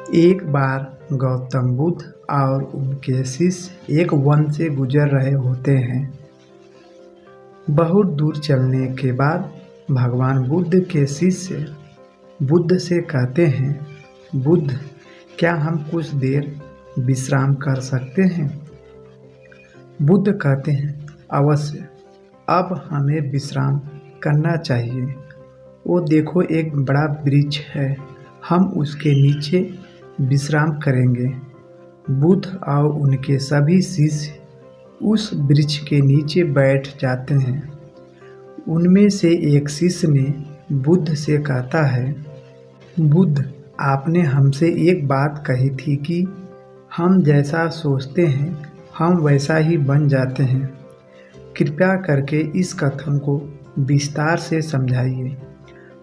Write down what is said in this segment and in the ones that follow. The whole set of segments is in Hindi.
एक बार गौतम बुद्ध और उनके शिष्य एक वन से गुजर रहे होते हैं। बहुत दूर चलने के बाद भगवान बुद्ध के शिष्य बुद्ध से कहते हैं, बुद्ध, क्या हम कुछ देर विश्राम कर सकते हैं? बुद्ध कहते हैं, अवश्य, अब हमें विश्राम करना चाहिए। वो देखो, एक बड़ा वृक्ष है, हम उसके नीचे विश्राम करेंगे। बुद्ध और उनके सभी शिष्य उस वृक्ष के नीचे बैठ जाते हैं। उनमें से एक शिष्य ने बुद्ध से कहता है, बुद्ध, आपने हमसे एक बात कही थी कि हम जैसा सोचते हैं हम वैसा ही बन जाते हैं। कृपया करके इस कथन को विस्तार से समझाइए।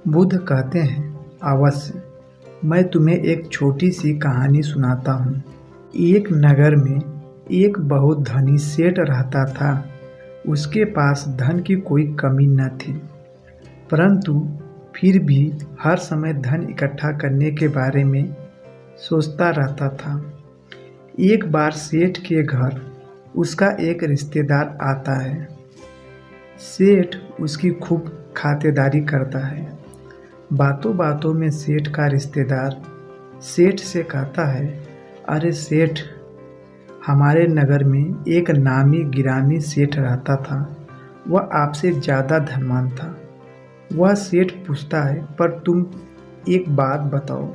बुद्ध कहते हैं, अवश्य, मैं तुम्हें एक छोटी सी कहानी सुनाता हूँ। एक नगर में एक बहुत धनी सेठ रहता था। उसके पास धन की कोई कमी न थी, परंतु फिर भी हर समय धन इकट्ठा करने के बारे में सोचता रहता था। एक बार सेठ के घर उसका एक रिश्तेदार आता है। सेठ उसकी खूब खातिरदारी करता है। बातों बातों में सेठ का रिश्तेदार सेठ से कहता है, अरे सेठ, हमारे नगर में एक नामी गिरामी सेठ रहता था। वह आपसे ज़्यादा धनवान था। वह सेठ पूछता है, पर तुम एक बात बताओ,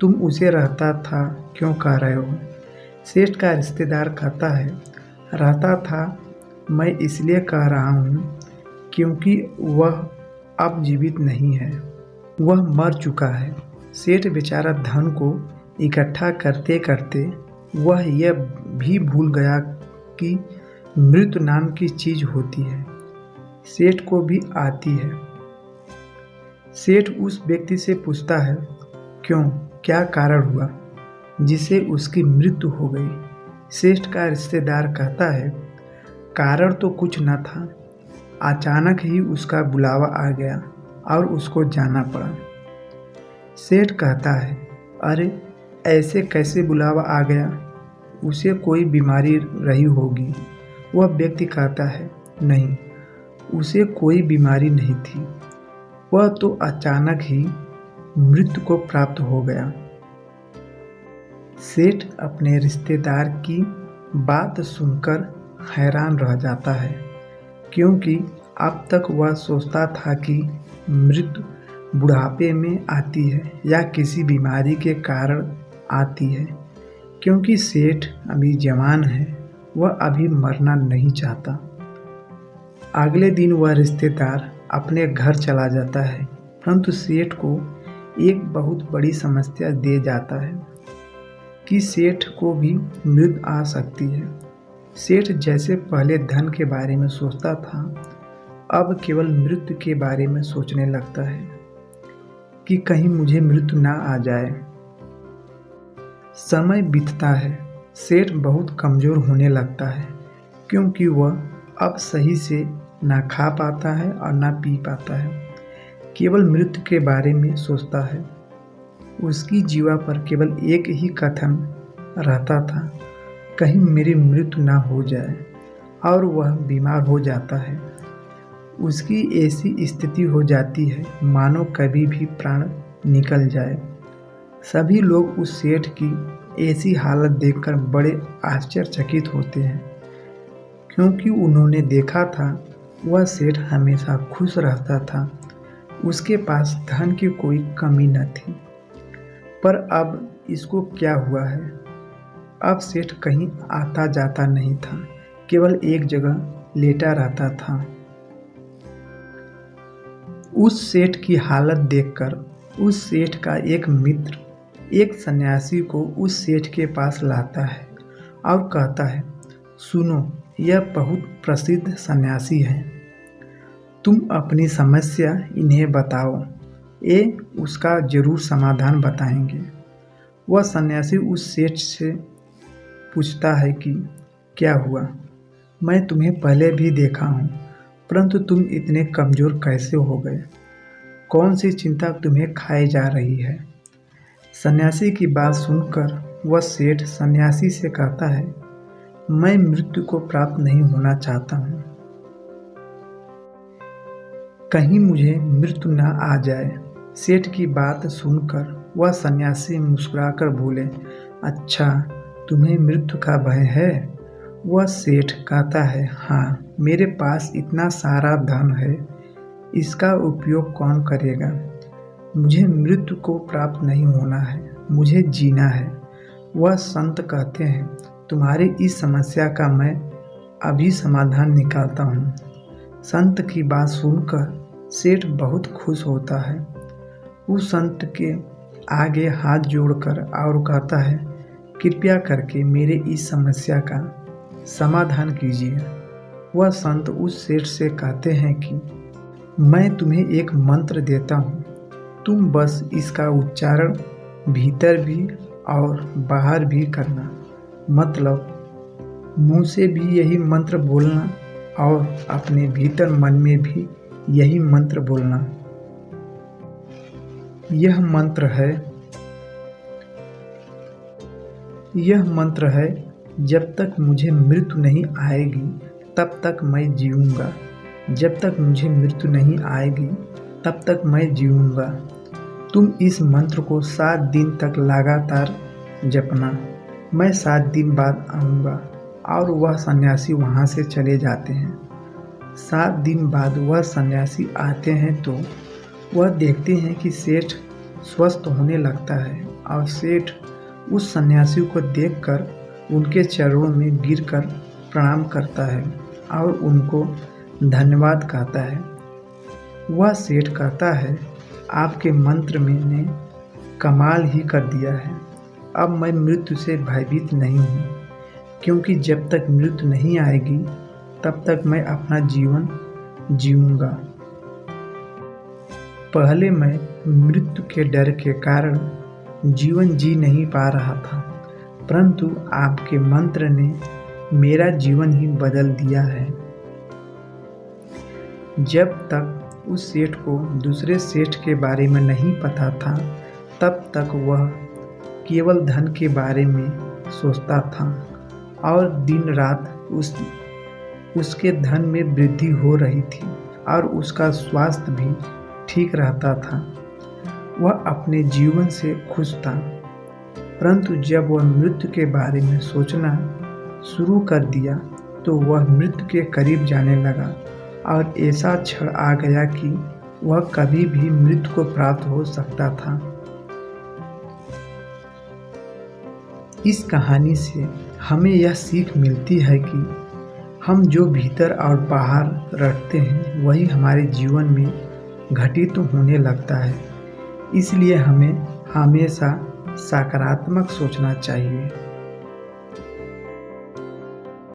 तुम उसे रहता था क्यों कह रहे हो? सेठ का रिश्तेदार कहता है, रहता था मैं इसलिए कह रहा हूँ क्योंकि वह अब जीवित नहीं है, वह मर चुका है। सेठ बेचारा धन को इकट्ठा करते करते वह यह भी भूल गया कि मृत्यु नाम की चीज़ होती है। सेठ को भी आती है। सेठ उस व्यक्ति से पूछता है, क्यों, क्या कारण हुआ जिसे उसकी मृत्यु हो गई? सेठ का रिश्तेदार कहता है, कारण तो कुछ न था, अचानक ही उसका बुलावा आ गया और उसको जाना पड़ा। सेठ कहता है, अरे ऐसे कैसे बुलावा आ गया? उसे कोई बीमारी रही होगी। वह व्यक्ति कहता है, नहीं, उसे कोई बीमारी नहीं थी, वह तो अचानक ही मृत्यु को प्राप्त हो गया। सेठ अपने रिश्तेदार की बात सुनकर हैरान रह जाता है, क्योंकि अब तक वह सोचता था कि मृत्यु बुढ़ापे में आती है या किसी बीमारी के कारण आती है। क्योंकि सेठ अभी जवान है, वह अभी मरना नहीं चाहता। अगले दिन वह रिश्तेदार अपने घर चला जाता है, परंतु सेठ को एक बहुत बड़ी समस्या दे जाता है कि सेठ को भी मृत्यु आ सकती है। सेठ जैसे पहले धन के बारे में सोचता था, अब केवल मृत्यु के बारे में सोचने लगता है कि कहीं मुझे मृत्यु ना आ जाए। समय बीतता है, सेठ बहुत कमज़ोर होने लगता है, क्योंकि वह अब सही से ना खा पाता है और ना पी पाता है, केवल मृत्यु के बारे में सोचता है। उसकी जीवा पर केवल एक ही कथन रहता था, कहीं मेरी मृत्यु ना हो जाए, और वह बीमार हो जाता है। उसकी ऐसी स्थिति हो जाती है मानो कभी भी प्राण निकल जाए। सभी लोग उस सेठ की ऐसी हालत देखकर बड़े आश्चर्यचकित होते हैं, क्योंकि उन्होंने देखा था वह सेठ हमेशा खुश रहता था, उसके पास धन की कोई कमी न थी। पर अब इसको क्या हुआ है? अब सेठ कहीं आता जाता नहीं था, केवल एक जगह लेटा रहता था। उस सेठ की हालत देखकर उस सेठ का एक मित्र एक सन्यासी को उस सेठ के पास लाता है और कहता है, सुनो, यह बहुत प्रसिद्ध सन्यासी हैं, तुम अपनी समस्या इन्हें बताओ, ये उसका जरूर समाधान बताएंगे। वह सन्यासी उस सेठ से पूछता है कि क्या हुआ? मैं तुम्हें पहले भी देखा हूँ, परंतु तुम इतने कमज़ोर कैसे हो गए? कौन सी चिंता तुम्हें खाए जा रही है? सन्यासी की बात सुनकर वह सेठ सन्यासी से कहता है, मैं मृत्यु को प्राप्त नहीं होना चाहता हूँ, कहीं मुझे मृत्यु न आ जाए। सेठ की बात सुनकर वह सन्यासी मुस्कुराकर बोले, अच्छा, तुम्हें मृत्यु का भय है? वह सेठ कहता है, हाँ, मेरे पास इतना सारा धन है, इसका उपयोग कौन करेगा? मुझे मृत्यु को प्राप्त नहीं होना है, मुझे जीना है। वह संत कहते हैं, तुम्हारी इस समस्या का मैं अभी समाधान निकालता हूँ। संत की बात सुनकर सेठ बहुत खुश होता है। उस संत के आगे हाथ जोड़कर और कहता है, कृपया करके मेरे इस समस्या का समाधान कीजिए। वह संत उस सेठ से कहते हैं कि मैं तुम्हें एक मंत्र देता हूँ, तुम बस इसका उच्चारण भीतर भी और बाहर भी करना, मतलब मुंह से भी यही मंत्र बोलना और अपने भीतर मन में भी यही मंत्र बोलना। यह मंत्र है, जब तक मुझे मृत्यु नहीं आएगी तब तक मैं जीऊँगा, जब तक मुझे मृत्यु नहीं आएगी तब तक मैं जीऊँगा। तुम इस मंत्र को 7 दिन तक लगातार जपना। मैं 7 दिन बाद आऊँगा। और वह सन्यासी वहाँ से चले जाते हैं। 7 दिन बाद वह सन्यासी आते हैं तो वह देखते हैं कि सेठ स्वस्थ होने लगता है और सेठ उस सन्यासी को देखकर उनके चरणों में गिरकर प्रणाम करता है और उनको धन्यवाद कहता है। वह सेठ कहता है, आपके मंत्र ने कमाल ही कर दिया है। अब मैं मृत्यु से भयभीत नहीं हूँ, क्योंकि जब तक मृत्यु नहीं आएगी तब तक मैं अपना जीवन जीऊँगा। पहले मैं मृत्यु के डर के कारण जीवन जी नहीं पा रहा था, परंतु आपके मंत्र ने मेरा जीवन ही बदल दिया है। जब तक उस सेठ को दूसरे सेठ के बारे में नहीं पता था, तब तक वह केवल धन के बारे में सोचता था और दिन रात उसके धन में वृद्धि हो रही थी और उसका स्वास्थ्य भी ठीक रहता था। वह अपने जीवन से खुश था, परंतु जब वह मृत्यु के बारे में सोचना शुरू कर दिया तो वह मृत्यु के करीब जाने लगा और ऐसा क्षण आ गया कि वह कभी भी मृत्यु को प्राप्त हो सकता था। इस कहानी से हमें यह सीख मिलती है कि हम जो भीतर और बाहर रखते हैं वही हमारे जीवन में घटित होने लगता है। इसलिए हमें हमेशा सकारात्मक सोचना चाहिए।